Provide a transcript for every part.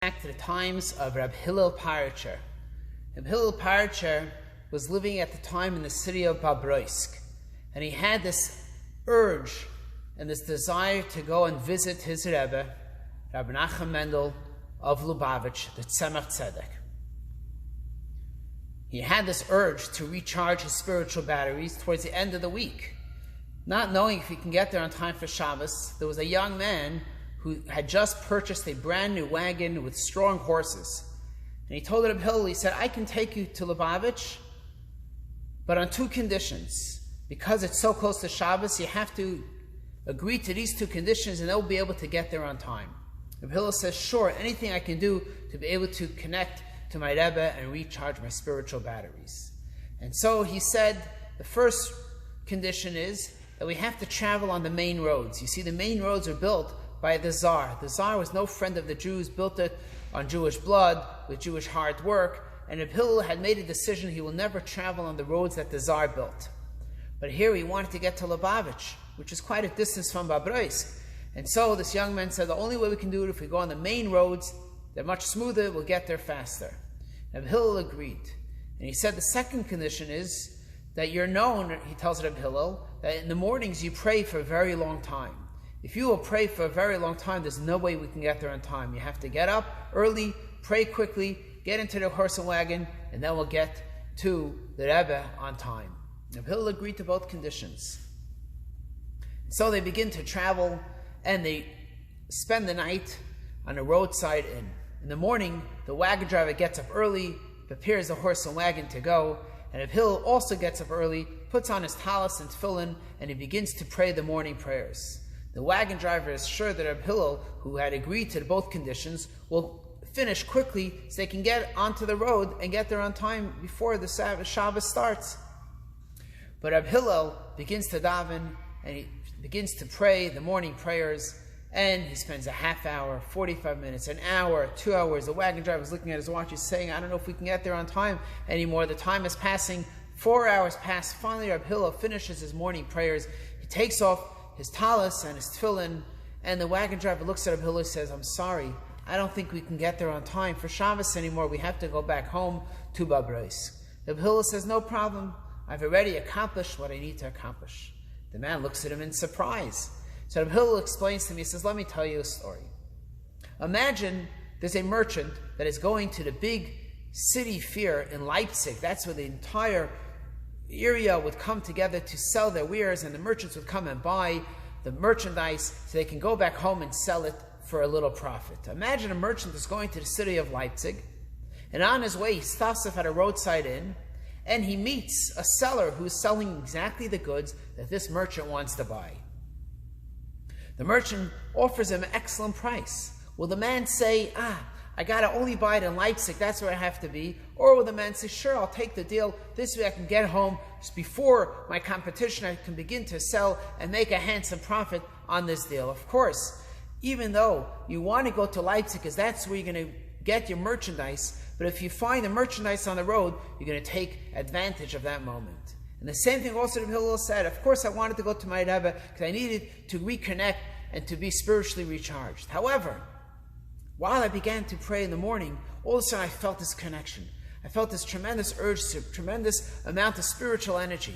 Back to the times of Rebbe HIllel Parcher. Rebbe HIllel Parcher was living at the time in the city of Bobroisk, and he had this urge and this desire to go and visit his Rebbe, Rabbi Nachum Mendel of Lubavitch, the Tzemach Tzedek. He had this urge to recharge his spiritual batteries towards the end of the week. Not knowing if he can get there on time for Shabbos, there was a young man who had just purchased a brand new wagon with strong horses. And he told Rebbe HIllel, he said, I can take you to Lubavitch, but on two conditions. Because it's so close to Shabbos, you have to agree to these two conditions and they'll be able to get there on time. Rebbe HIllel says, sure, anything I can do to be able to connect to my Rebbe and recharge my spiritual batteries. And so he said, the first condition is that we have to travel on the main roads. You see, the main roads are built by the Tsar. The Tsar was no friend of the Jews, built it on Jewish blood, with Jewish hard work, and Rebbe HIllel had made a decision he will never travel on the roads that the Tsar built. But here he wanted to get to Lubavitch, which is quite a distance from Bobroisk. And so this young man said, the only way we can do it if we go on the main roads, they're much smoother, we'll get there faster. Rebbe HIllel agreed. And he said the second condition is that you're known, he tells Rebbe HIllel, that in the mornings you pray for a very long time. If you will pray for a very long time, there's no way we can get there on time. You have to get up early, pray quickly, get into the horse and wagon, and then we'll get to the Rebbe on time. Rebbe HIllel agreed to both conditions. So they begin to travel, and they spend the night on a roadside inn. In the morning, the wagon driver gets up early, prepares the horse and wagon to go, and Rebbe HIllel also gets up early, puts on his talis and tefillin, and he begins to pray the morning prayers. The wagon driver is sure that Rebbe HIllel, who had agreed to both conditions, will finish quickly so they can get onto the road and get there on time before the Shabbos starts. But Rebbe HIllel begins to daven and he begins to pray the morning prayers, and he spends a half hour, 45 minutes, an hour, 2 hours. The wagon driver is looking at his watch, he's saying, I don't know if we can get there on time anymore. The time is passing, 4 hours pass. Finally, Rebbe HIllel finishes his morning prayers. He takes off his talis and his tefillin, and the wagon driver looks at Rebbe HIllel and says, I'm sorry, I don't think we can get there on time for Shabbos anymore. We have to go back home to Bobroisk. Rebbe HIllel says, no problem. I've already accomplished what I need to accomplish. The man looks at him in surprise. So Rebbe HIllel explains to me, he says, let me tell you a story. Imagine there's a merchant that is going to the big city fair in Leipzig. That's where the entire area would come together to sell their wares, and the merchants would come and buy the merchandise so they can go back home and sell it for a little profit. Imagine a merchant is going to the city of Leipzig, and on his way he stops off at a roadside inn, and he meets a seller who is selling exactly the goods that this merchant wants to buy. The merchant offers him an excellent price. Will the man say, I gotta only buy it in Leipzig, that's where I have to be? Or will the man say, sure, I'll take the deal, this way I can get home just before my competition, I can begin to sell and make a handsome profit on this deal. Of course, even though you want to go to Leipzig because that's where you're going to get your merchandise, but if you find the merchandise on the road, you're going to take advantage of that moment. And the same thing also Rebbe HIllel said, of course I wanted to go to my Rebbe because I needed to reconnect and to be spiritually recharged. However, while I began to pray in the morning, all of a sudden I felt this connection. I felt this tremendous urge, tremendous amount of spiritual energy.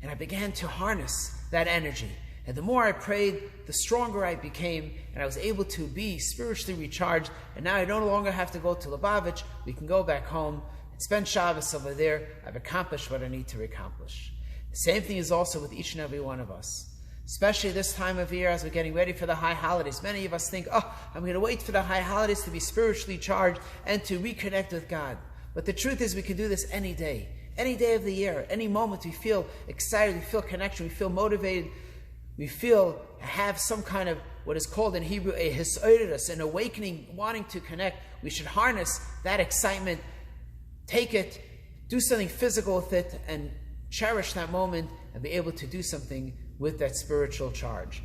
And I began to harness that energy. And the more I prayed, the stronger I became, and I was able to be spiritually recharged. And now I no longer have to go to Lubavitch. We can go back home and spend Shabbos over there. I've accomplished what I need to accomplish. The same thing is also with each and every one of us. Especially this time of year as we're getting ready for the high holidays. Many of us think, I'm going to wait for the high holidays to be spiritually charged and to reconnect with God. But the truth is we can do this any day of the year, any moment we feel excited, we feel connection, we feel motivated, we feel have some kind of what is called in Hebrew a hisoidus, an awakening, wanting to connect. We should harness that excitement, take it, do something physical with it, and cherish that moment and be able to do something with that spiritual charge.